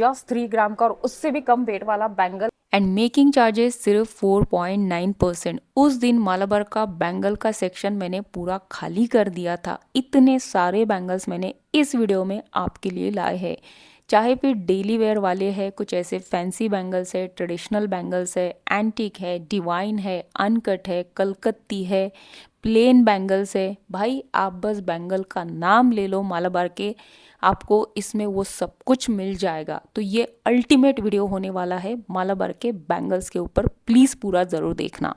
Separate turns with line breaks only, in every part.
Just 3 ग्राम का और उससे भी कम वेट वाला बैंगल
एंड मेकिंग चार्जेस सिर्फ 4.9%। उस दिन मालाबार का बैंगल का सेक्शन मैंने पूरा खाली कर दिया था। इतने सारे बैंगल्स मैंने इस वीडियो में आपके लिए लाए हैं, चाहे फिर डेली वेयर वाले हैं, कुछ ऐसे फैंसी बैंगल्स है, ट्रेडिशनल बैंगल्स है, एंटीक है, डिवाइन है, अनकट है, कलकत्ती है, प्लेन बैंगल्स है। भाई आप बस बैंगल का नाम ले लो मालाबार के, आपको इसमें वो सब कुछ मिल जाएगा। तो ये अल्टीमेट वीडियो होने वाला है मालाबार के बैंगल्स के ऊपर, प्लीज़ पूरा ज़रूर देखना।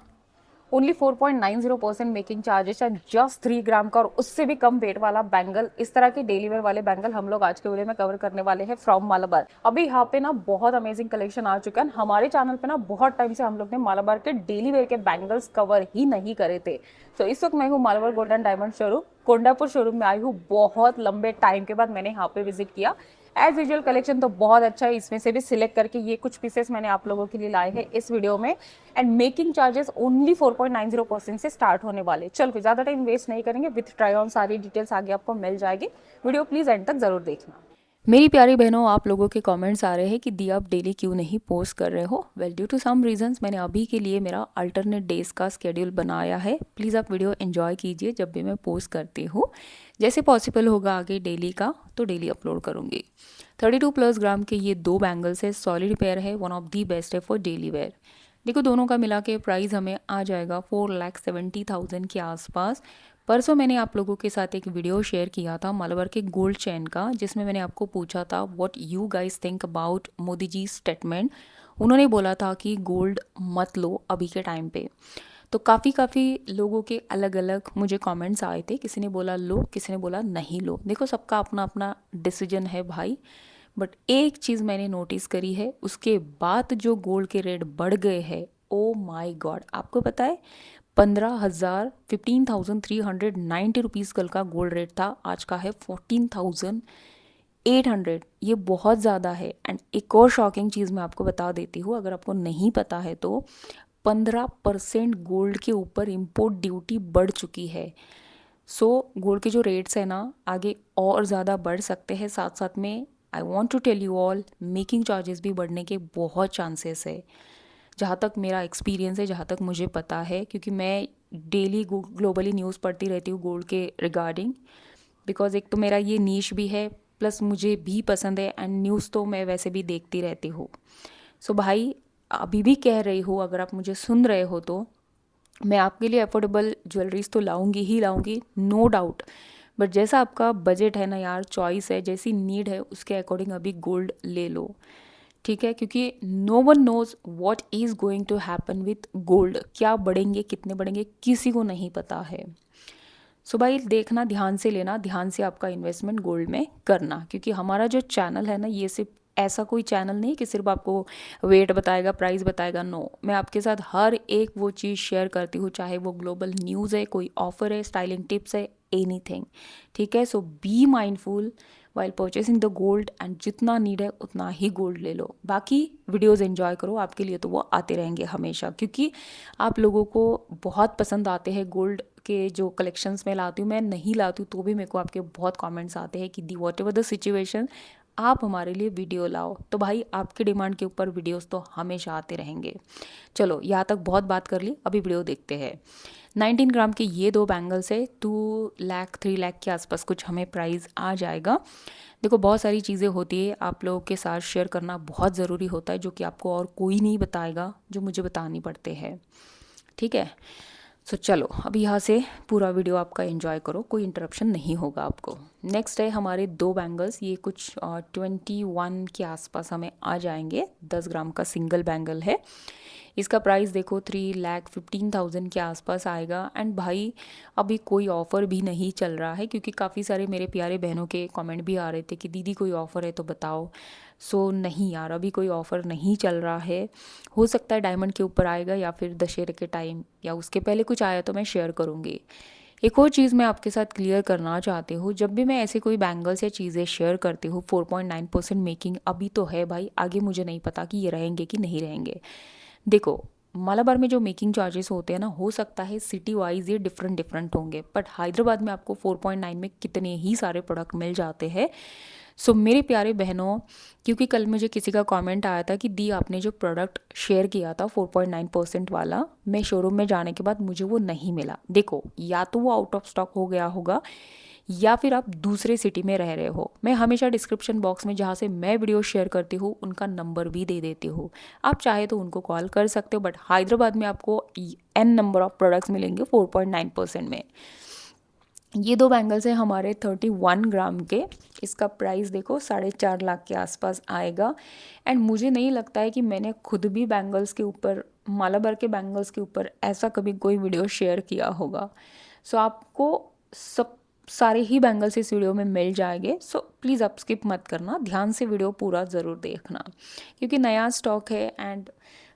ओनली 4.90% मेकिंग चार्जेस है, जस्ट 3 ग्राम का और उससे भी कम वेट वाला बैंगल। इस तरह के डेली वेयर वाले बैंगल हम लोग आज के वीडियो में कवर करने वाले हैं फ्रॉम मालाबार। अभी यहाँ पे ना बहुत अमेजिंग कलेक्शन आ चुका है। हमारे चैनल पे ना बहुत टाइम से हम लोग ने मालाबार के डेली वेयर के बैंगल्स कवर ही नहीं करे थे। तो इस वक्त मैं हूँ Malabar golden diamond showroom Kondapur showroom में आई हूँ। बहुत लंबे टाइम के बाद मैंने यहाँ पे विजिट किया। एज यूजुअल कलेक्शन तो बहुत अच्छा है, इसमें से भी सिलेक्ट करके ये कुछ पीसेस मैंने आप लोगों के लिए लाए हैं इस वीडियो में। एंड मेकिंग चार्जेस ओनली 4.90% से स्टार्ट होने वाले। चलो ज़्यादा टाइम वेस्ट नहीं करेंगे, विथ ट्राई ऑन सारी डिटेल्स आगे आपको मिल जाएगी। वीडियो प्लीज़ एंड तक ज़रूर देखना।
मेरी प्यारी बहनों, आप लोगों के कमेंट्स आ रहे हैं कि दी आप डेली क्यों नहीं पोस्ट कर रहे हो। Well, due to some reasons मैंने अभी के लिए मेरा अल्टरनेट डेज का स्केड्यूल बनाया है। प्लीज़ आप वीडियो एंजॉय कीजिए जब भी मैं पोस्ट करती हूँ। जैसे पॉसिबल होगा आगे डेली का तो डेली अपलोड करूँगी। 32+ ग्राम के ये 2 बैंगल्स है, सॉलिड पेयर है, वन ऑफ दी बेस्ट है फॉर डेली वेयर। देखो दोनों का मिला के प्राइस हमें आ जाएगा 4,70,000 के आसपास। परसों मैंने आप लोगों के साथ एक वीडियो शेयर किया था मालाबार के गोल्ड चेन का, जिसमें मैंने आपको पूछा था what you guys think about Modi ji statement. उन्होंने बोला था कि गोल्ड मत लो अभी के टाइम पे। तो काफ़ी लोगों के अलग अलग मुझे कमेंट्स आए थे, किसी ने बोला लो, किसी ने बोला नहीं लो। देखो सबका अपना अपना डिसीजन है भाई। बट एक चीज़ मैंने नोटिस करी है, उसके बाद जो गोल्ड के रेट बढ़ गए हैं, ओ माय गॉड, आपको पता है 15,390 रुपीज़ कल का गोल्ड रेट था, आज का है 14,800। ये बहुत ज़्यादा है। एंड एक और शॉकिंग चीज़ मैं आपको बता देती हूँ, अगर आपको नहीं पता है तो 15% गोल्ड के ऊपर इम्पोर्ट ड्यूटी बढ़ चुकी है। सो गोल्ड के जो रेट्स हैं ना आगे और ज़्यादा बढ़ सकते हैं। साथ साथ में I want to tell you all, making charges भी बढ़ने के बहुत चांसेस है, जहाँ तक मेरा एक्सपीरियंस है, जहाँ तक मुझे पता है, क्योंकि मैं डेली ग्लोबली न्यूज़ पढ़ती रहती हूँ गोल्ड के रिगार्डिंग। बिकॉज एक तो मेरा ये नीश भी है, प्लस मुझे भी पसंद है, एंड न्यूज़ तो मैं वैसे भी देखती रहती हूँ। सो भाई अभी भी कह रही हूँ, अगर आप मुझे सुन रहे हो तो मैं आपके लिए अफोर्डेबल ज्वेलरीज तो लाऊंगी ही लाऊंगी, नो डाउट। बट जैसा आपका बजट है ना यार, चॉइस है, जैसी नीड है उसके अकॉर्डिंग अभी गोल्ड ले लो, ठीक है। क्योंकि no one knows what is going to happen with gold, क्या बढ़ेंगे कितने बढ़ेंगे किसी को नहीं पता है। सो भाई देखना, ध्यान से लेना, ध्यान से आपका इन्वेस्टमेंट गोल्ड में करना। क्योंकि हमारा जो चैनल है ना, ये सिर्फ ऐसा कोई चैनल नहीं कि सिर्फ आपको वेट बताएगा, प्राइस बताएगा। नो, मैं आपके साथ हर एक वो चीज़ शेयर करती हूँ, चाहे वो ग्लोबल न्यूज़ है, कोई ऑफर है, स्टाइलिंग टिप्स है, एनीथिंग, ठीक है। So be mindful while purchasing the gold, and जितना नीड है उतना ही गोल्ड ले लो। बाकी वीडियोस एंजॉय करो, आपके लिए तो वो आते रहेंगे हमेशा, क्योंकि आप लोगों को बहुत पसंद आते हैं गोल्ड के जो कलेक्शंस मैं लाती हूँ। मैं नहीं लाती हूँ तो भी मेरे को आपके बहुत कमेंट्स आते हैं कि the what ever the situation, आप हमारे लिए वीडियो लाओ। तो भाई आपके डिमांड के ऊपर वीडियोस तो हमेशा आते रहेंगे। चलो यहाँ तक बहुत बात कर ली, अभी वीडियो देखते हैं। 19 ग्राम के ये 2 बैंगल्स है, 2 लाख 3 लाख के आसपास कुछ हमें प्राइस आ जाएगा। देखो बहुत सारी चीज़ें होती है, आप लोगों के साथ शेयर करना बहुत ज़रूरी होता है, जो कि आपको और कोई नहीं बताएगा, जो मुझे बतानी पड़ते हैं, ठीक है। सो चलो अब यहाँ से पूरा वीडियो आपका एंजॉय करो, कोई इंटरप्शन नहीं होगा आपको। नेक्स्ट है हमारे 2 बैंगल्स, ये कुछ 21 के आसपास हमें आ जाएंगे। 10 ग्राम का सिंगल बैंगल है, इसका प्राइस देखो 3,15,000 के आसपास आएगा। एंड भाई अभी कोई ऑफ़र भी नहीं चल रहा है, क्योंकि काफ़ी सारे मेरे प्यारे बहनों के कमेंट भी आ रहे थे कि दीदी कोई ऑफ़र है तो बताओ। सो नहीं यार, अभी कोई ऑफ़र नहीं चल रहा है। हो सकता है डायमंड के ऊपर आएगा, या फिर दशहरे के टाइम, या उसके पहले कुछ आया तो मैं शेयर करूँगी। एक और चीज़ मैं आपके साथ क्लियर करना चाहती हूँ, जब भी मैं ऐसे कोई बैंगल्स या चीज़ें शेयर करती हूँ, 4.9% मेकिंग अभी तो है भाई, आगे मुझे नहीं पता कि ये रहेंगे कि नहीं रहेंगे। देखो मालाबार में जो मेकिंग चार्जेस होते हैं ना, हो सकता है सिटी वाइज ये डिफरेंट होंगे, बट हैदराबाद में आपको 4.9 में कितने ही सारे प्रोडक्ट मिल जाते हैं। सो मेरे प्यारे बहनों, क्योंकि कल मुझे किसी का कमेंट आया था कि दी आपने जो प्रोडक्ट शेयर किया था 4.9% वाला, मैं शोरूम में जाने के बाद मुझे वो नहीं मिला। देखो, या तो वो आउट ऑफ स्टॉक हो गया होगा या फिर आप दूसरे सिटी में रह रहे हो। मैं हमेशा डिस्क्रिप्शन बॉक्स में जहाँ से मैं वीडियो शेयर करती हूँ उनका नंबर भी दे देती हूँ, आप चाहे तो उनको कॉल कर सकते हो। बट हैदराबाद में आपको एन नंबर ऑफ प्रोडक्ट्स मिलेंगे 4.9% में। ये दो बैंगल्स हैं हमारे 31 ग्राम के। इसका प्राइस देखो 4.5 लाख के आसपास आएगा। एंड मुझे नहीं लगता है कि मैंने खुद भी बैंगल्स के ऊपर, मालाबार के बैंगल्स के ऊपर ऐसा कभी कोई वीडियो शेयर किया होगा। सो आपको सब सारे ही बैंगल्स इस वीडियो में मिल जाएंगे। सो प्लीज़ आप स्किप मत करना, ध्यान से वीडियो पूरा ज़रूर देखना, क्योंकि नया स्टॉक है एंड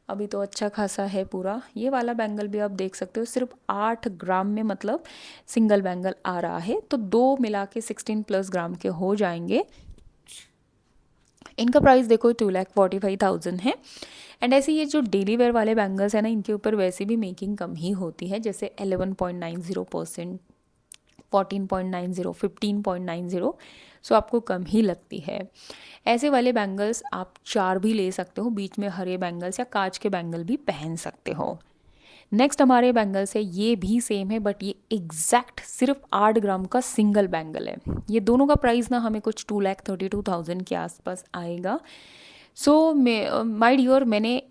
अभी तो अच्छा खासा है पूरा। ये वाला बैंगल भी आप देख सकते हो, सिर्फ 8 ग्राम में मतलब सिंगल बैंगल आ रहा है, तो दो मिला के 16+ ग्राम के हो जाएंगे। इनका प्राइस देखो 2,45,000 है। एंड ऐसे ये जो डेली वेयर वाले बैंगल्स हैं ना, इनके ऊपर वैसे भी मेकिंग कम ही होती है, जैसे 11.90%, 14.90, 15.90, सो आपको कम ही लगती है। ऐसे वाले बैंगल्स आप 4 भी ले सकते हो, बीच में हरे बैंगल्स या कांच के बैंगल भी पहन सकते हो। नेक्स्ट हमारे बैंगल्स है, ये भी सेम है बट ये एग्जैक्ट सिर्फ 8 ग्राम का सिंगल बैंगल है। ये दोनों का प्राइस ना हमें कुछ 2,32,000 के आसपास आएगा। सो माय डियर, मैंने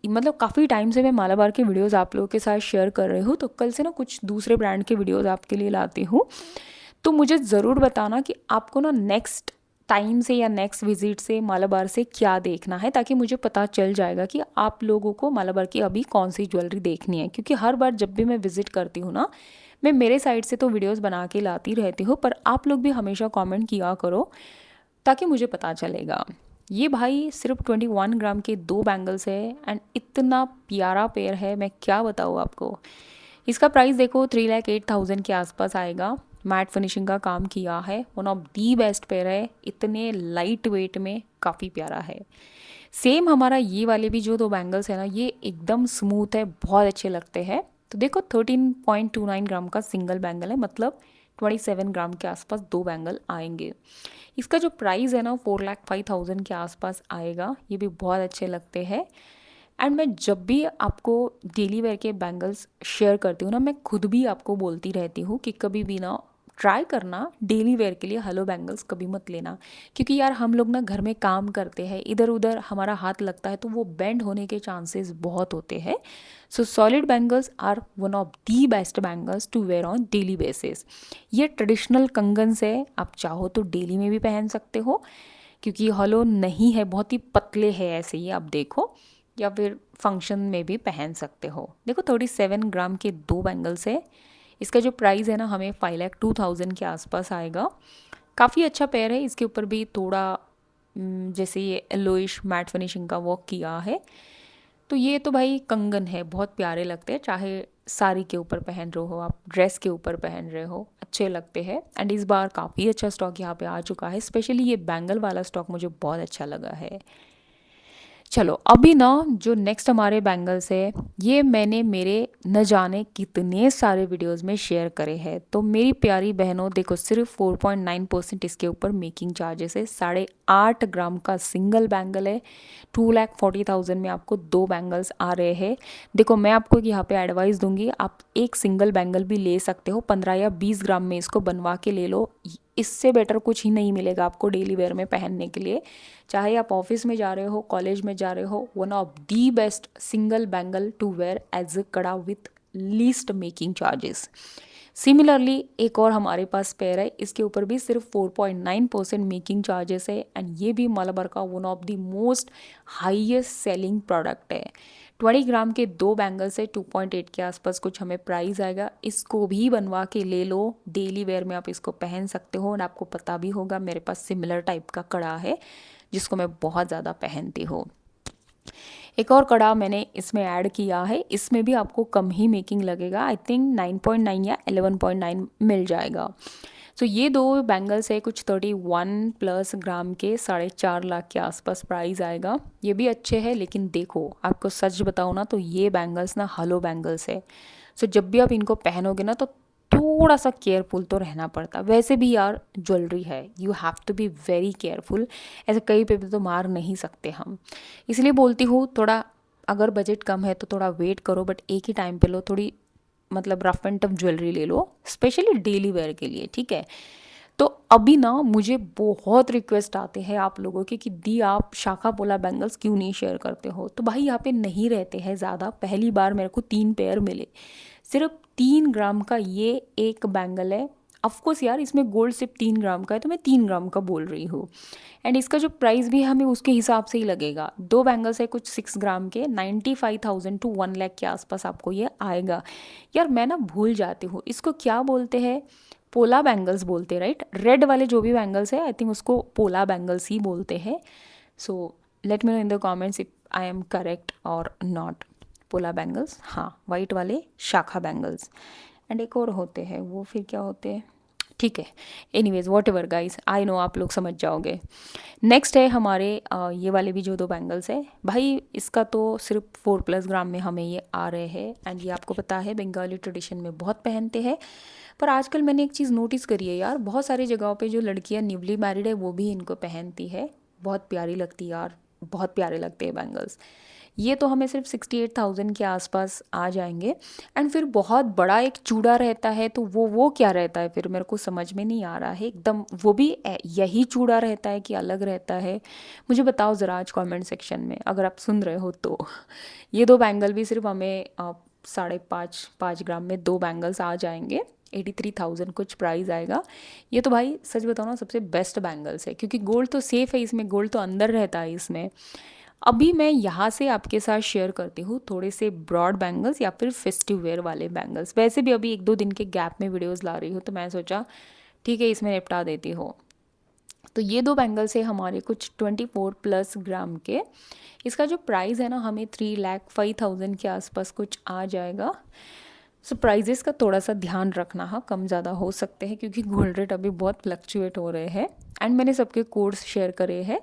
मतलब काफ़ी टाइम से मैं मालाबार के वीडियोस आप लोगों के साथ शेयर कर रही हूँ, तो कल से ना कुछ दूसरे ब्रांड के वीडियोस आपके लिए लाती हूँ। तो मुझे ज़रूर बताना कि आपको ना नेक्स्ट टाइम से या नेक्स्ट विजिट से मालाबार से क्या देखना है, ताकि मुझे पता चल जाएगा कि आप लोगों को मालाबार की अभी कौन सी ज्वेलरी देखनी है। क्योंकि हर बार जब भी मैं विज़िट करती हूँ ना, मैं मेरे साइड से तो वीडियोस बना के लाती रहती हूँ, पर आप लोग भी हमेशा कमेंट किया करो ताकि मुझे पता चलेगा। ये भाई सिर्फ 21 ग्राम के 2 बैंगल्स है एंड इतना प्यारा पेयर है, मैं क्या बताऊँ आपको। इसका प्राइस देखो 3,08,000 के आसपास आएगा। मैट फिनिशिंग का काम किया है, one of the best pair है, इतने लाइट वेट में काफ़ी प्यारा है। सेम हमारा ये वाले भी जो 2 बैंगल्स है ना, ये एकदम स्मूथ है, बहुत अच्छे लगते हैं। तो देखो 13.29 ग्राम का सिंगल बैंगल है, मतलब 27 ग्राम के आसपास 2 बैंगल आएंगे। इसका जो प्राइस है ना 4,05,000 के आसपास आएगा। ये भी बहुत अच्छे लगते हैं। एंड मैं जब भी आपको डेली वेयर के बैंगल्स शेयर करती हूँ ना, मैं खुद भी आपको बोलती रहती हूँ कि कभी भी ना ट्राई करना डेली वेयर के लिए हेलो बैंगल्स कभी मत लेना। क्योंकि यार हम लोग ना घर में काम करते हैं, इधर उधर हमारा हाथ लगता है तो वो बेंड होने के चांसेस बहुत होते हैं। So solid bangles are one of the best bangles to wear on daily basis. ये ट्रेडिशनल कंगन्स है, आप चाहो तो डेली में भी पहन सकते हो, क्योंकि हॉलो नहीं है, बहुत ही पतले हैं ऐसे ही, आप देखो, या फिर फंक्शन में भी पहन सकते हो। देखो 37 ग्राम के 2 बैंगल्स है। इसका जो प्राइस है ना हमें 5,02,000 के आसपास आएगा। काफ़ी अच्छा पेयर है, इसके ऊपर भी थोड़ा जैसे ये येलोइश मैट फिनिशिंग का वर्क किया है। तो ये तो भाई कंगन है, बहुत प्यारे लगते हैं, चाहे साड़ी के ऊपर पहन रहे हो आप, ड्रेस के ऊपर पहन रहे हो, अच्छे लगते हैं। एंड इस बार काफ़ी अच्छा स्टॉक यहाँ पे आ चुका है, स्पेशली ये बैंगल वाला स्टॉक मुझे बहुत अच्छा लगा है। चलो अभी ना जो नेक्स्ट हमारे बैंगल्स है, ये मैंने मेरे न जाने कितने सारे वीडियोस में शेयर करे हैं। तो मेरी प्यारी बहनों देखो, सिर्फ 4.9% इसके ऊपर मेकिंग चार्जेस है। 8.5 ग्राम का सिंगल बैंगल है, 2,40,000 में आपको 2 बैंगल्स आ रहे हैं। देखो मैं आपको यहाँ पे एडवाइस दूंगी, आप एक सिंगल बैंगल भी ले सकते हो, 15 या 20 ग्राम में इसको बनवा के ले लो। इससे बेटर कुछ ही नहीं मिलेगा आपको डेली वेयर में पहनने के लिए। चाहे आप ऑफिस में जा रहे हो, कॉलेज में जा रहे हो, one of the best single bangle to wear as a kada with least making charges. Similarly एक और हमारे पास पेयर है, इसके ऊपर भी सिर्फ 4.9% मेकिंग चार्जेस है। एंड ये भी मालाबार का one of the most highest selling product है। 20 ग्राम के 2 बैंगल्स है, 2.8 के आसपास कुछ हमें प्राइस आएगा। इसको भी बनवा के ले लो, डेली वेयर में आप इसको पहन सकते हो। और आपको पता भी होगा मेरे पास सिमिलर टाइप का कड़ा है जिसको मैं बहुत ज़्यादा पहनती हूँ। एक और कड़ा मैंने इसमें ऐड किया है, इसमें भी आपको कम ही मेकिंग लगेगा, आई थिंक 9.9 या 11.9 मिल जाएगा। सो ये 2 बैंगल्स है कुछ 31+ ग्राम के, 4.5 लाख के आसपास प्राइस आएगा। ये भी अच्छे हैं, लेकिन देखो आपको सच बताऊँ ना तो ये बैंगल्स ना हलो बैंगल्स है। सो जब भी आप इनको पहनोगे ना तो थोड़ा सा केयरफुल तो रहना पड़ता। वैसे भी यार ज्वेलरी है, you have to be very careful. ऐसे कई पे भी तो मार नहीं सकते हम, इसलिए बोलती हूँ थोड़ा अगर बजट कम है तो थोड़ा वेट करो, बट एक ही टाइम पे लो। थोड़ी मतलब रफ एंड टफ ज्वेलरी ले लो, स्पेशली डेली वेयर के लिए, ठीक है। तो अभी ना मुझे बहुत रिक्वेस्ट आते हैं आप लोगों के कि दी आप शाखा पोला बैंगल्स क्यों नहीं शेयर करते हो। तो भाई यहाँ पे नहीं रहते हैं ज़्यादा। पहली बार मेरे को 3 पेयर मिले, सिर्फ 3 ग्राम का ये एक बैंगल है। ऑफकोर्स यार इसमें गोल्ड सिर्फ 3 ग्राम का है, तो मैं 3 ग्राम का बोल रही हूँ। एंड इसका जो प्राइस भी हमें उसके हिसाब से ही लगेगा। 2 बैंगल्स है कुछ 6 ग्राम के, 95,000 टू 1 लाख के आसपास आपको ये आएगा। यार मैं ना भूल जाती हूँ इसको क्या बोलते हैं, पोला बैंगल्स बोलते हैं राइट। रेड वाले जो भी बैंगल्स है आई थिंक उसको पोला बैंगल्स ही बोलते हैं। So let me know in the comments if I am correct और नॉट। पोला बैंगल्स, हाँ, वाइट वाले शाखा बैंगल्स। एंड एक और होते हैं, वो फिर क्या होते हैं, ठीक है। Anyways what ever guys, I know आप लोग समझ जाओगे। नेक्स्ट है हमारे ये वाले भी जो 2 बैंगल्स है भाई, इसका तो सिर्फ 4+ ग्राम में हमें ये आ रहे हैं। एंड ये आपको पता है बंगाली ट्रेडिशन में बहुत पहनते हैं। पर आजकल मैंने एक चीज़ नोटिस करी है यार, बहुत सारी जगहों पे जो लड़कियां न्यूली मैरिड है वो भी इनको पहनती है। बहुत प्यारी लगती है यार, बहुत प्यारे लगते हैं बैंगल्स। ये तो हमें सिर्फ 68,000 के आसपास आ जाएंगे। एंड फिर बहुत बड़ा एक चूड़ा रहता है, तो वो क्या रहता है फिर, मेरे को समझ में नहीं आ रहा है एकदम। वो भी यही चूड़ा रहता है कि अलग रहता है, मुझे बताओ ज़रा आज कमेंट सेक्शन में अगर आप सुन रहे हो तो। ये 2 बैंगल भी सिर्फ हमें 5.5 ग्राम में 2 बैंगल्स आ जाएंगे। 83,000 कुछ प्राइस आएगा। ये तो भाई सच बताओ ना सबसे बेस्ट बैंगल्स है, क्योंकि गोल्ड तो सेफ़ है इसमें, गोल्ड तो अंदर रहता है इसमें। अभी मैं यहाँ से आपके साथ शेयर करती हूँ थोड़े से ब्रॉड बैंगल्स या फिर फेस्टिव वेयर वाले बैंगल्स। वैसे भी अभी 1-2 दिन के गैप में वीडियोस ला रही हूँ, तो मैं सोचा ठीक है इसमें निपटा देती हूँ। तो ये 2 बैंगल्स है हमारे कुछ 24+ ग्राम के। इसका जो प्राइस है ना हमें 3,05,000 के आसपास कुछ आ जाएगा। सो प्राइजेस का थोड़ा सा ध्यान रखना, हाँ कम ज़्यादा हो सकते हैं क्योंकि गोल्ड रेट अभी बहुत फ्लक्चुएट हो रहे हैं। एंड मैंने सबके कोड्स शेयर करे हैं।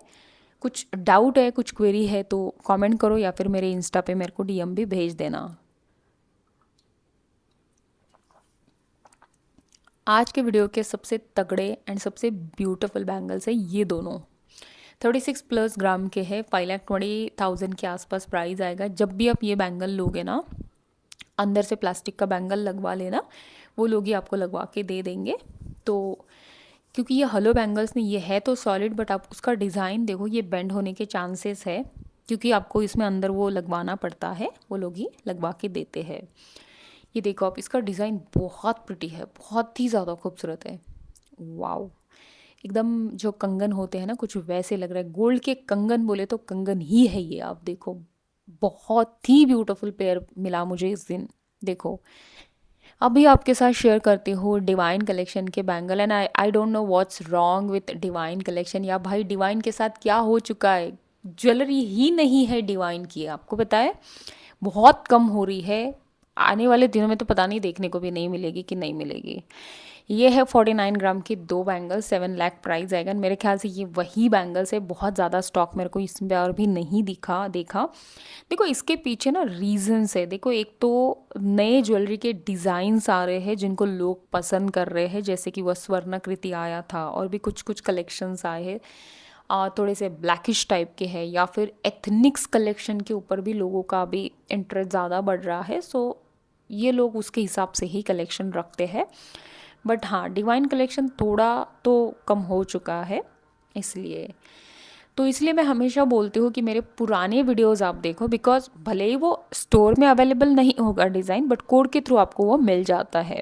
कुछ डाउट है, कुछ क्वेरी है तो कमेंट करो या फिर मेरे इंस्टा पे मेरे को डीएम भी भेज देना। आज के वीडियो के सबसे तगड़े एंड सबसे ब्यूटीफुल बैंगल्स है ये दोनों। 36+ ग्राम के हैं, 5,20,000 के आसपास प्राइस आएगा। जब भी आप ये बैंगल लोगे ना, अंदर से प्लास्टिक का बैंगल लगवा लेना, वो लोग ही आपको लगवा के दे देंगे। तो क्योंकि ये हलो बैंगल्स नहीं, ये है तो सॉलिड, बट आप उसका डिज़ाइन देखो, ये बेंड होने के चांसेस है क्योंकि आपको इसमें अंदर वो लगवाना पड़ता है, वो लोग ही लगवा के देते हैं। ये देखो आप, इसका डिज़ाइन बहुत प्रिटी है, बहुत ही ज़्यादा खूबसूरत है। वाओ, एकदम जो कंगन होते हैं ना कुछ वैसे लग रहा है। गोल्ड के कंगन बोले तो कंगन ही है ये। आप देखो बहुत ही ब्यूटीफुल पेयर मिला मुझे इस दिन। देखो अभी आपके साथ शेयर करती हूँ डिवाइन कलेक्शन के bangle. And I don't know what's wrong with divine collection. या भाई डिवाइन के साथ क्या हो चुका है, ज्वेलरी ही नहीं है डिवाइन की, आपको पता है बहुत कम हो रही है। आने वाले दिनों में तो पता नहीं देखने को भी नहीं मिलेगी कि नहीं मिलेगी। ये है 49 ग्राम की 2 बैंगल्स, 7 लाख प्राइस आएगा। मेरे ख्याल से ये वही बैंगल्स है, बहुत ज़्यादा स्टॉक मेरे को इसमें और भी नहीं देखा। देखो इसके पीछे ना रीजंस है। देखो एक तो नए ज्वेलरी के डिज़ाइंस आ रहे हैं जिनको लोग पसंद कर रहे हैं, जैसे कि वह स्वर्णकृति आया था और भी कुछ कुछ कलेक्शंस आए हैं थोड़े से ब्लैकिश टाइप के हैं, या फिर एथनिक्स कलेक्शन के ऊपर भी लोगों का अभी इंटरेस्ट ज़्यादा बढ़ रहा है। सो ये लोग उसके हिसाब से ही कलेक्शन रखते हैं। बट हाँ डिवाइन कलेक्शन थोड़ा तो कम हो चुका है, इसलिए मैं हमेशा बोलती हूँ कि मेरे पुराने वीडियोस आप देखो, बिकॉज भले ही वो स्टोर में अवेलेबल नहीं होगा डिज़ाइन, बट कोड के थ्रू आपको वो मिल जाता है।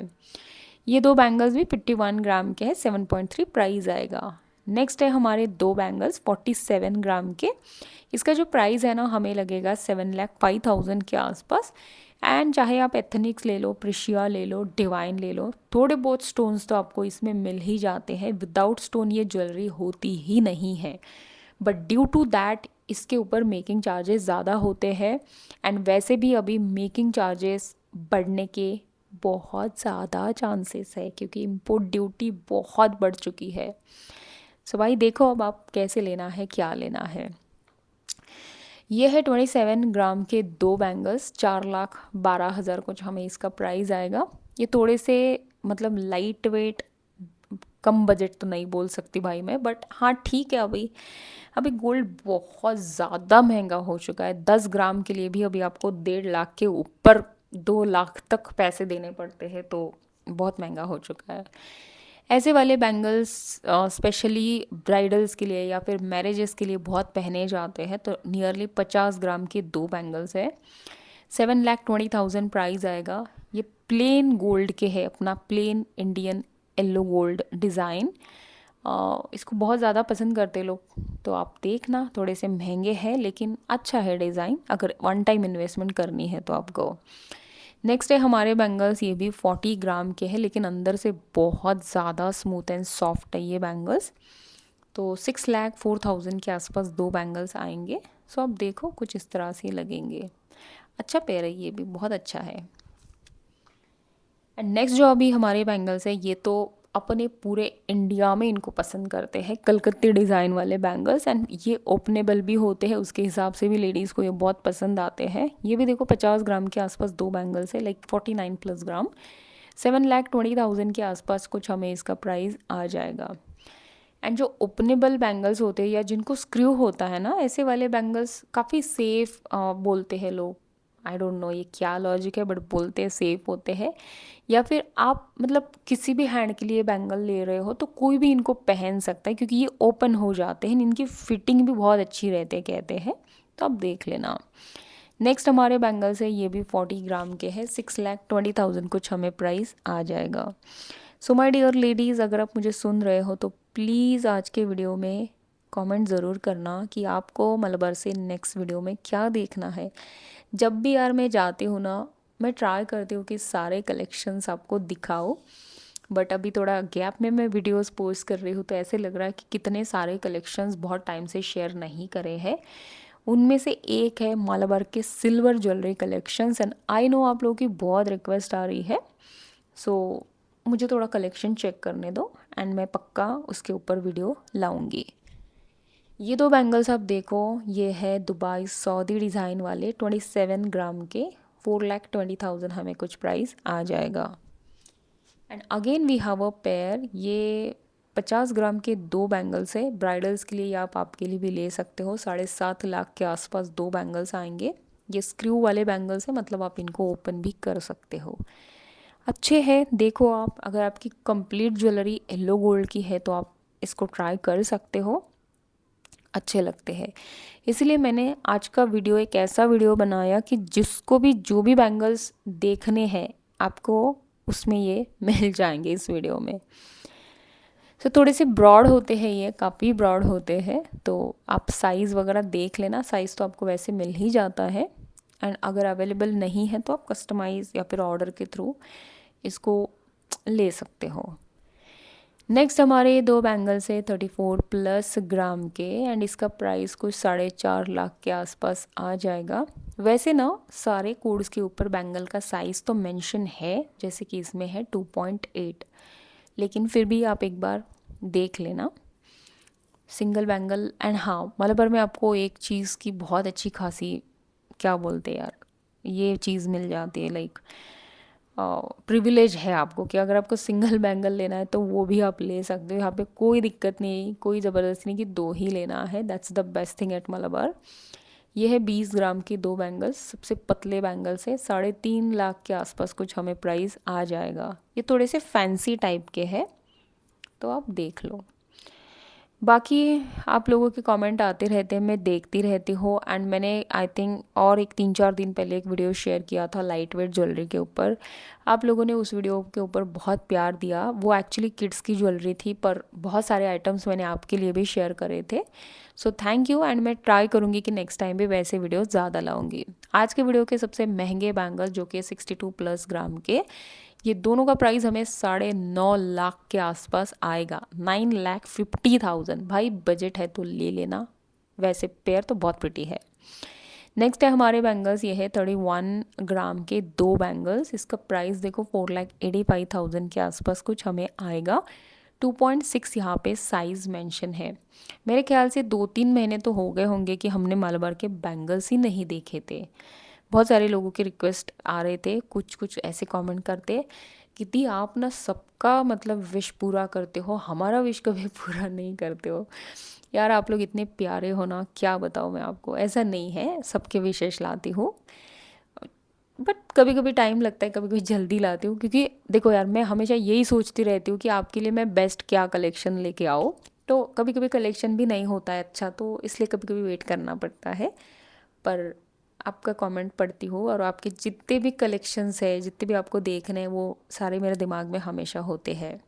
ये 2 बैंगल्स भी 51 ग्राम के हैं, 7.3 प्राइस आएगा। नेक्स्ट है हमारे 2 बैंगल्स 47 ग्राम के। इसका जो प्राइस है ना हमें लगेगा 7,05,000 के आसपास। एंड चाहे आप एथनिक्स ले लो, प्रिशिया ले लो, डिवाइन ले लो, थोड़े बहुत स्टोन्स तो आपको इसमें मिल ही जाते हैं। विदाउट स्टोन ये ज्वेलरी होती ही नहीं है, बट ड्यू टू दैट इसके ऊपर मेकिंग चार्जेस ज़्यादा होते हैं। एंड वैसे भी अभी मेकिंग चार्जेस बढ़ने के बहुत ज़्यादा चांसेस है क्योंकि इम्पोर्ट ड्यूटी बहुत बढ़ चुकी है। सो भाई देखो अब आप कैसे लेना है, क्या लेना है। ये है 27 ग्राम के 2 बैंगल्स, 4,12,000 कुछ हमें इसका प्राइस आएगा। ये थोड़े से मतलब लाइट वेट, कम बजट तो नहीं बोल सकती भाई मैं, बट हाँ ठीक है। अभी अभी गोल्ड बहुत ज़्यादा महंगा हो चुका है। 10 ग्राम के लिए भी अभी आपको 1.5 लाख के ऊपर, 2 लाख तक पैसे देने पड़ते हैं, तो बहुत महंगा हो चुका है। ऐसे वाले बैंगल्स स्पेशली ब्राइडल्स के लिए या फिर मैरिजेस के लिए बहुत पहने जाते हैं। तो नियरली 50 ग्राम के 2 बैंगल्स है, 7,20,000 प्राइस आएगा। ये प्लेन गोल्ड के है, अपना plain Indian yellow gold design. इसको बहुत ज़्यादा पसंद करते लोग, तो आप देखना, थोड़े से महंगे हैं लेकिन अच्छा है डिज़ाइन, अगर वन टाइम इन्वेस्टमेंट करनी है तो आपको। नेक्स्ट है हमारे बैंगल्स, ये भी 40 ग्राम के हैं लेकिन अंदर से बहुत ज़्यादा स्मूथ एंड सॉफ्ट है ये बैंगल्स। तो 6,04,000 के आसपास 2 बैंगल्स आएंगे। सो आप देखो कुछ इस तरह से लगेंगे। अच्छा पेयर है, ये भी बहुत अच्छा है। एंड नेक्स्ट जो अभी हमारे बैंगल्स है, ये तो अपने पूरे इंडिया में इनको पसंद करते हैं, कलकत्ती डिज़ाइन वाले बैंगल्स। एंड ये ओपनेबल भी होते हैं, उसके हिसाब से भी लेडीज़ को ये बहुत पसंद आते हैं। ये भी देखो 50 ग्राम के आसपास 2 बैंगल्स है, लाइक 49+ ग्राम, 7,20,000 के आसपास कुछ हमें इसका प्राइस आ जाएगा। एंड जो ओपनेबल बैंगल्स होते हैं या जिनको स्क्रू होता है ना, ऐसे वाले बैंगल्स काफ़ी सेफ बोलते हैं लोग। आई डोंट नो ये क्या लॉजिक है, बट बोलते हैं सेफ होते हैं। या फिर आप मतलब किसी भी हैंड के लिए बैंगल ले रहे हो तो कोई भी इनको पहन सकता है, क्योंकि ये ओपन हो जाते हैं, इनकी फिटिंग भी बहुत अच्छी रहते हैं कहते हैं, तो आप देख लेना। नेक्स्ट हमारे बैंगल्स है, ये भी 40 ग्राम के हैं, 6,20,000 कुछ हमें प्राइस आ जाएगा। सो माय डियर लेडीज़, अगर आप मुझे सुन रहे हो तो प्लीज़ आज के वीडियो में कमेंट ज़रूर करना कि आपको मलबार से नेक्स्ट वीडियो में क्या देखना है। जब भी यार मैं जाती हूँ ना, मैं ट्राई करती हूँ कि सारे कलेक्शंस आपको दिखाओ, बट अभी थोड़ा गैप में मैं वीडियोस पोस्ट कर रही हूँ, तो ऐसे लग रहा है कि कितने सारे कलेक्शंस बहुत टाइम से शेयर नहीं करे हैं। उनमें से एक है मालाबार के silver jewellery collections. And I no आप लोगों की बहुत रिक्वेस्ट आ रही है, सो मुझे थोड़ा कलेक्शन चेक करने दो एंड मैं पक्का उसके ऊपर वीडियो लाऊंगी। ये 2 बैंगल्स आप देखो, ये है दुबई सऊदी डिज़ाइन वाले 27 ग्राम के, 4,20,000 हमें कुछ प्राइस आ जाएगा। And again we have a pair, ये 50 ग्राम के 2 बैंगल्स है, ब्राइडल्स के लिए या आप आपके लिए भी ले सकते हो। 7.5 लाख के आसपास 2 बैंगल्स आएंगे। ये स्क्रू वाले बैंगल्स है, मतलब आप इनको ओपन भी कर सकते हो। अच्छे हैं, देखो आप, अगर आपकी कंप्लीट ज्वेलरी येलो गोल्ड की है तो आप इसको ट्राई कर सकते हो, अच्छे लगते हैं। इसलिए मैंने आज का वीडियो एक ऐसा वीडियो बनाया कि जिसको भी जो भी बैंगल्स देखने हैं आपको उसमें ये मिल जाएंगे इस वीडियो में। तो थोड़े से ब्रॉड होते हैं, ये काफ़ी ब्रॉड होते हैं, तो आप साइज़ वगैरह देख लेना। साइज़ तो आपको वैसे मिल ही जाता है, एंड अगर अवेलेबल नहीं है तो आप कस्टमाइज़ या फिर ऑर्डर के थ्रू इसको ले सकते हो। नेक्स्ट हमारे 2 बैंगल्स है 34+ ग्राम के, एंड इसका प्राइस कुछ 4.5 लाख के आसपास आ जाएगा। वैसे ना सारे कोड्स के ऊपर बैंगल का साइज़ तो मेंशन है, जैसे कि इसमें है 2.8, लेकिन फिर भी आप एक बार देख लेना सिंगल बैंगल। एंड हाँ, मलबार में आपको एक चीज़ की बहुत अच्छी खासी, क्या बोलते हैं यार, ये चीज़ मिल जाती है, लाइक प्रिविलेज है आपको कि अगर आपको सिंगल बैंगल लेना है तो वो भी आप ले सकते हो। यहाँ पे कोई दिक्कत नहीं, कोई ज़बरदस्ती नहीं कि 2 ही लेना है। That's the best thing at Malabar. ये है 20 ग्राम की 2 बैंगल्स, सबसे पतले बैंगल्स है, 3.5 लाख के आसपास कुछ हमें प्राइस आ जाएगा। ये थोड़े से फैंसी टाइप के हैं, तो आप देख लो। बाकी आप लोगों के कमेंट आते रहते हैं, मैं देखती रहती हूँ। एंड मैंने आई थिंक और एक 3-4 दिन पहले एक वीडियो शेयर किया था लाइट वेट ज्वेलरी के ऊपर। आप लोगों ने उस वीडियो के ऊपर बहुत प्यार दिया। वो एक्चुअली किड्स की ज्वेलरी थी, पर बहुत सारे आइटम्स मैंने आपके लिए भी शेयर करे थे। सो थैंक यू, एंड मैं ट्राई करूँगी कि नेक्स्ट टाइम भी वैसे वीडियो ज़्यादा लाऊंगी। आज के वीडियो के सबसे महंगे बैंगल्स जो कि 62+ ग्राम के, ये दोनों का प्राइस हमें 9.5 लाख के आसपास आएगा, 9,50,000। भाई बजट है तो ले लेना, वैसे पेयर तो बहुत प्रिटी है। नेक्स्ट है हमारे बैंगल्स, ये है 31 ग्राम के 2 बैंगल्स। इसका प्राइस देखो 4,85,000 के आसपास कुछ हमें आएगा। 2.6 यहाँ पे साइज़ मेंशन है। मेरे ख्याल से 2-3 महीने तो हो गए होंगे कि हमने मालाबार के बैंगल्स ही नहीं देखे थे। बहुत सारे लोगों के रिक्वेस्ट आ रहे थे, कुछ कुछ ऐसे कमेंट करते कितनी आप ना सबका मतलब विश पूरा करते हो, हमारा विश कभी पूरा नहीं करते हो यार। आप लोग इतने प्यारे हो ना, क्या बताऊँ मैं आपको। ऐसा नहीं है सबके विशेष लाती हूँ, बट कभी कभी टाइम लगता है, कभी कभी जल्दी लाती हूँ, क्योंकि देखो यार मैं हमेशा यही सोचती रहती हूँ कि आपके लिए मैं बेस्ट क्या कलेक्शन लेके आओ। तो कभी कभी कलेक्शन भी नहीं होता है अच्छा, तो इसलिए कभी कभी वेट करना पड़ता है। पर आपका कमेंट पढ़ती हूँ, और आपके जितने भी कलेक्शंस है, जितने भी आपको देखने हैं, वो सारे मेरे दिमाग में हमेशा होते हैं।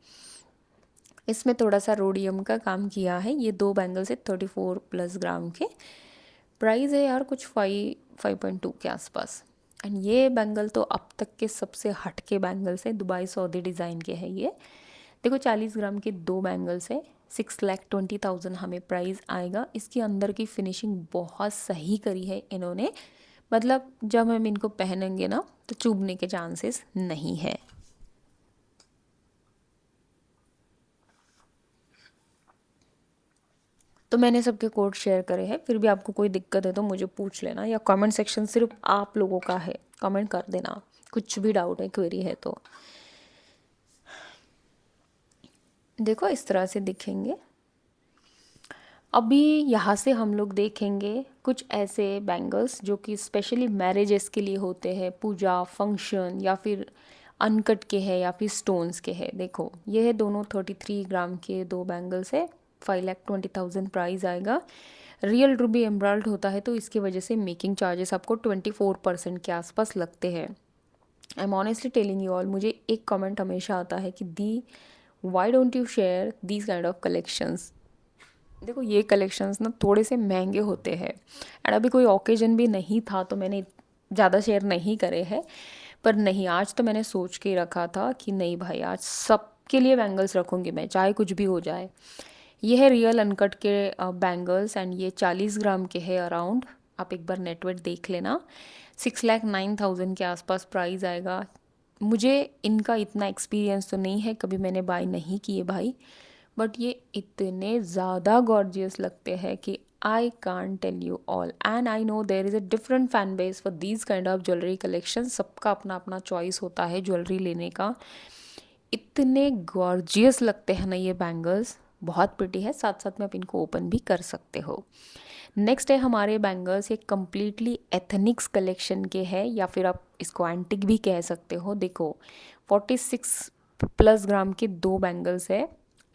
इसमें थोड़ा सा रोडियम का काम किया है। ये 2 बैंगल्स है 34+ ग्राम के। प्राइस है यार कुछ 5.2 के आसपास। एंड ये बैंगल तो अब तक के सबसे हटके बैंगल्स है, दुबई सऊदी डिज़ाइन के हैं ये। देखो 40 ग्राम के 2 बैंगल्स है, 6,20,000 हमें प्राइस आएगा। इसके अंदर की फिनिशिंग बहुत सही करी है इन्होंने, मतलब जब हम इनको पहनेंगे ना तो चुभने के चांसेस नहीं है। तो मैंने सबके कोड शेयर करे हैं, फिर भी आपको कोई दिक्कत है तो मुझे पूछ लेना, या कमेंट सेक्शन सिर्फ आप लोगों का है, कमेंट कर देना कुछ भी डाउट है, क्वेरी है तो। देखो इस तरह से दिखेंगे। अभी यहाँ से हम लोग देखेंगे कुछ ऐसे बैंगल्स जो कि स्पेशली मैरिजेस के लिए होते हैं, पूजा फंक्शन, या फिर अनकट के हैं या फिर स्टोन्स के हैं। देखो ये है दोनों 33 ग्राम के 2 बैंगल्स है, 5,20,000 प्राइस आएगा। रियल रूबी एम्ब्राल्ड होता है तो इसकी वजह से मेकिंग चार्जेस आपको 24% के आसपास लगते हैं। I am honestly telling you all, मुझे एक कमेंट हमेशा आता है कि the why don't you share these kind of collections. देखो ये कलेक्शंस ना थोड़े से महंगे होते हैं, एंड अभी कोई ओकेजन भी नहीं था तो मैंने ज़्यादा शेयर नहीं करे हैं। पर नहीं, आज तो मैंने सोच के ही रखा था कि नहीं भाई आज सबके लिए बैंगल्स रखूँगी मैं, चाहे कुछ भी हो जाए। ये है रियल अनकट के बैंगल्स, एंड ये 40 ग्राम के है अराउंड। आप एक बार नेटवर्क देख लेना। 6,09,000 के आसपास प्राइस आएगा। मुझे इनका इतना एक्सपीरियंस तो नहीं है, कभी मैंने बाय नहीं किए भाई, बट ये इतने ज़्यादा गॉर्जियस लगते हैं कि I can't tell you all. And I know there is a different fan base for these kind of jewellery collection. सबका अपना अपना चॉइस होता है ज्वेलरी लेने का। इतने गॉर्जियस लगते हैं ना ये बैंगल्स, बहुत प्रिटी है। साथ साथ में आप इनको ओपन भी कर सकते हो। नेक्स्ट है हमारे बैंगल्स, ये कम्प्लीटली एथनिक्स कलेक्शन के हैं, या फिर आप इसको एंटिक भी कह सकते हो। देखो 46+ ग्राम के 2 बैंगल्स है,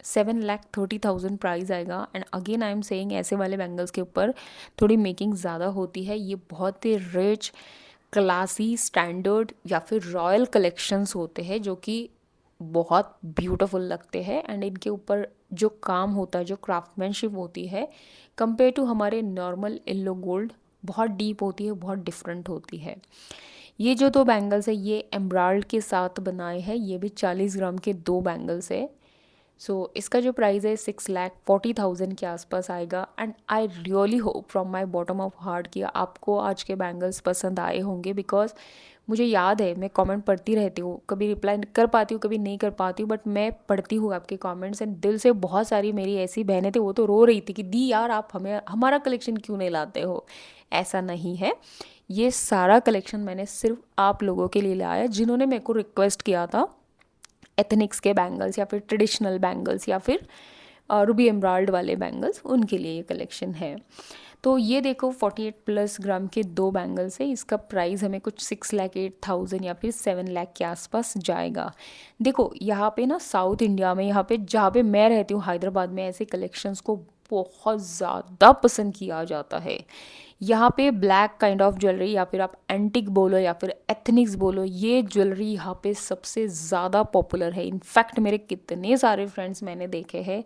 7,30,000 प्राइस आएगा। And again I am saying ऐसे वाले बैंगल्स के ऊपर थोड़ी मेकिंग ज़्यादा होती है। ये बहुत ही रिच, क्लासी, स्टैंडर्ड या फिर रॉयल कलेक्शंस होते हैं जो कि बहुत ब्यूटीफुल लगते हैं। एंड इनके ऊपर जो काम होता है, जो क्राफ्टमैनशिप होती है, कंपेयर टू हमारे नॉर्मल येलो गोल्ड बहुत डीप होती है, बहुत डिफरेंट होती है। ये जो 2 बैंगल्स है ये एम्ब्राल्ड के साथ बनाए हैं। ये भी 40 ग्राम के 2 बैंगल्स है। सो इसका जो प्राइस है 6,40,000 के आसपास आएगा। And I really hope from my bottom of heart कि आपको आज के बैंगल्स पसंद आए होंगे, बिकॉज मुझे याद है मैं कमेंट पढ़ती रहती हूँ, कभी रिप्लाई कर पाती हूँ कभी नहीं कर पाती हूँ, बट मैं पढ़ती हूँ आपके कमेंट्स। एंड दिल से बहुत सारी मेरी ऐसी बहनें थी, वो तो रो रही थी कि दी यार आप हमें हमारा कलेक्शन क्यों नहीं लाते हो। ऐसा नहीं है, ये सारा कलेक्शन मैंने सिर्फ आप लोगों के लिए लाया जिन्होंने मेरे को रिक्वेस्ट किया था एथनिक्स के बैंगल्स या फिर ट्रेडिशनल बैंगल्स या फिर रूबी एम्ब्राल्ड वाले बैंगल्स, उनके लिए ये कलेक्शन है। तो ये देखो 48+ ग्राम के 2 बैंगल्स है। इसका प्राइस हमें कुछ 6,08,000 या फिर 7 लाख के आसपास जाएगा। देखो यहाँ पे ना साउथ इंडिया में, यहाँ पे जहाँ पे मैं रहती हूँ हैदराबाद में, ऐसे कलेक्शंस को बहुत ज़्यादा पसंद किया जाता है। यहाँ पे ब्लैक काइंड ऑफ ज्वेलरी, या फिर आप एंटिक बोलो या फिर एथनिक्स बोलो, ये ज्वेलरी यहाँ पे सबसे ज़्यादा पॉपुलर है। इनफैक्ट मेरे कितने सारे फ्रेंड्स मैंने देखे हैं,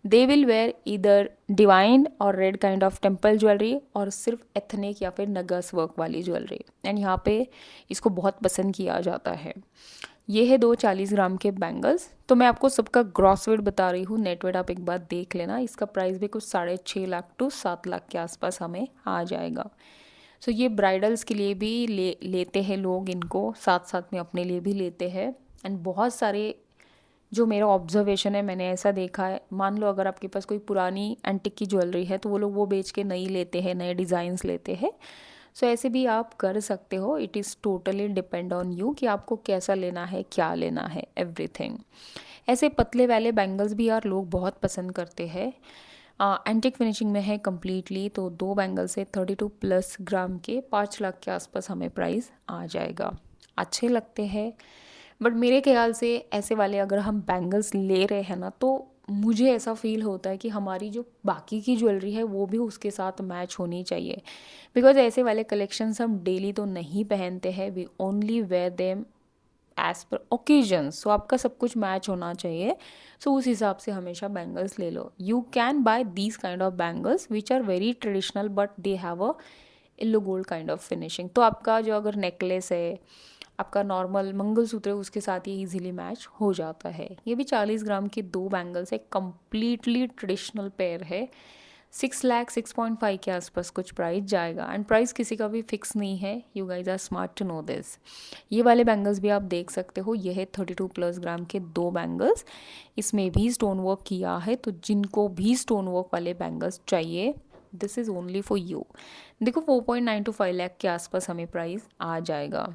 दे विल वेयर इधर डिवाइन और red kind of temple jewellery, और सिर्फ एथनिक या फिर नगस वर्क वाली ज्वेलरी। एंड यहाँ पे इसको बहुत पसंद किया जाता है। ये है 2 40 ग्राम के बैंगल्स। तो मैं आपको सबका ग्रॉस वेट बता रही हूँ, नेट वेट आप एक बार देख लेना। इसका प्राइस भी कुछ 6.5 लाख टू 7 लाख के आसपास हमें आ जाएगा। सो ये ब्राइडल्स के लिए भी लेते हैं लोग इनको, साथ साथ में अपने लिए भी लेते हैं। एंड बहुत सारे, जो मेरा ऑब्जर्वेशन है, मैंने ऐसा देखा है, मान लो अगर आपके पास कोई पुरानी एंटिक की ज्वेलरी है तो वो लोग वो बेच के नई लेते हैं, नए डिज़ाइंस लेते हैं। सो ऐसे भी आप कर सकते हो, it is totally depend on you कि आपको कैसा लेना है, क्या लेना है, एवरीथिंग। ऐसे पतले वाले बैंगल्स भी यार लोग बहुत पसंद करते हैं। एंटिक फिनिशिंग में है कम्प्लीटली, तो 2 बैंगल से 32 प्लस ग्राम के 5 लाख के आसपास हमें प्राइस आ जाएगा। अच्छे लगते हैं, बट मेरे ख्याल से ऐसे वाले अगर हम बैंगल्स ले रहे हैं ना, तो मुझे ऐसा फील होता है कि हमारी जो बाकी की ज्वेलरी है वो भी उसके साथ मैच होनी चाहिए। बिकॉज ऐसे वाले कलेक्शंस हम डेली तो नहीं पहनते हैं, we only wear them as per occasions. So आपका सब कुछ मैच होना चाहिए। सो उस हिसाब से हमेशा बैंगल्स ले लो। You can buy these kind of bangles which are very traditional but they have a yellow gold kind of finishing. तो आपका जो अगर नेकलेस है, आपका नॉर्मल मंगलसूत्र है, उसके साथ ये इजीली मैच हो जाता है। ये भी 40 ग्राम के 2 बैंगल्स है, कम्प्लीटली ट्रेडिशनल पेयर है। 6 लाख 6.5 के आसपास कुछ प्राइस जाएगा, एंड प्राइस किसी का भी फिक्स नहीं है। You guys are smart to know this. ये वाले बैंगल्स भी आप देख सकते हो, ये है 32 प्लस ग्राम के 2 बैंगल्स। इसमें भी स्टोन वर्क किया है, तो जिनको भी स्टोन वर्क वाले बैंगल्स चाहिए, this is only for you. देखो 4.9 to 5 लाख के आसपास हमें प्राइस आ जाएगा।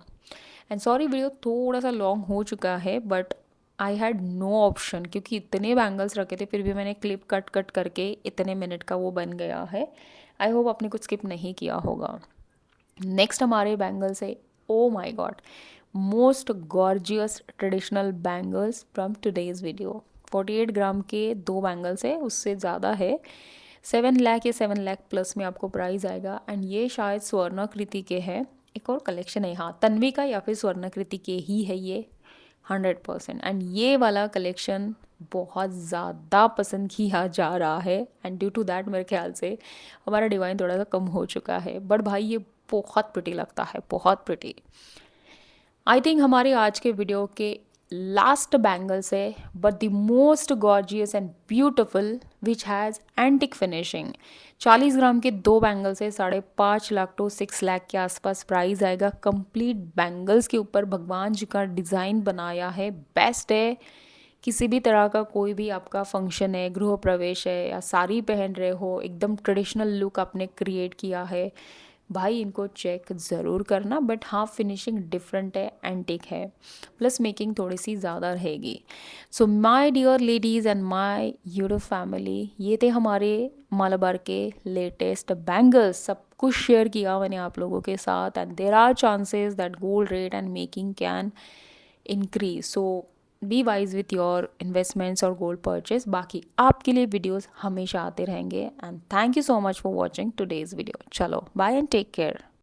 एंड सॉरी वीडियो थोड़ा सा लॉन्ग हो चुका है, but I had no option, क्योंकि इतने बैंगल्स रखे थे, फिर भी मैंने क्लिप कट कट करके इतने मिनट का वो बन गया है। आई होप आपने कुछ स्किप नहीं किया होगा। नेक्स्ट हमारे बैंगल्स है, oh my god, most gorgeous traditional bangles from today's video. 48 gram के 2 बैंगल्स है, उससे ज़्यादा है। 7 लाख या 7 लाख प्लस में आपको प्राइस आएगा। एंड ये शायद स्वर्णाकृति के हैं। एक और कलेक्शन है, हाँ, तन्वी का या फिर स्वर्णाकृति के ही है ये 100%। एंड ये वाला कलेक्शन बहुत ज़्यादा पसंद किया जा रहा है, एंड ड्यू टू दैट मेरे ख्याल से हमारा डिवाइन थोड़ा सा कम हो चुका है। बट भाई ये बहुत प्रिटी लगता है, बहुत प्रिटी। आई थिंक हमारे आज के वीडियो के लास्ट बैंगल्स है, but the most gorgeous and beautiful which has antique finishing. 40 ग्राम के 2 बैंगल्स है, 5.5 लाख to 6 लाख के आसपास प्राइस आएगा। कंप्लीट बैंगल्स के ऊपर भगवान जी का डिज़ाइन बनाया है, बेस्ट है। किसी भी तरह का कोई भी आपका फंक्शन है, गृह प्रवेश है, या साड़ी पहन रहे हो, एकदम ट्रेडिशनल लुक आपने क्रिएट किया है, भाई इनको चेक ज़रूर करना। बट हाँ, फिनिशिंग डिफरेंट है, एंटिक है, प्लस मेकिंग थोड़ी सी ज़्यादा रहेगी। So my dear ladies and my YouTube family, ये थे हमारे मालाबार के लेटेस्ट बैंगल्स। सब कुछ शेयर किया मैंने आप लोगों के साथ, and there are chances that gold rate and making can increase. So be wise with your investments और गोल्ड परचेज। बाकी आपके लिए वीडियोस हमेशा आते रहेंगे, and thank you so much for watching today's video. चलो बाय एंड टेक केयर।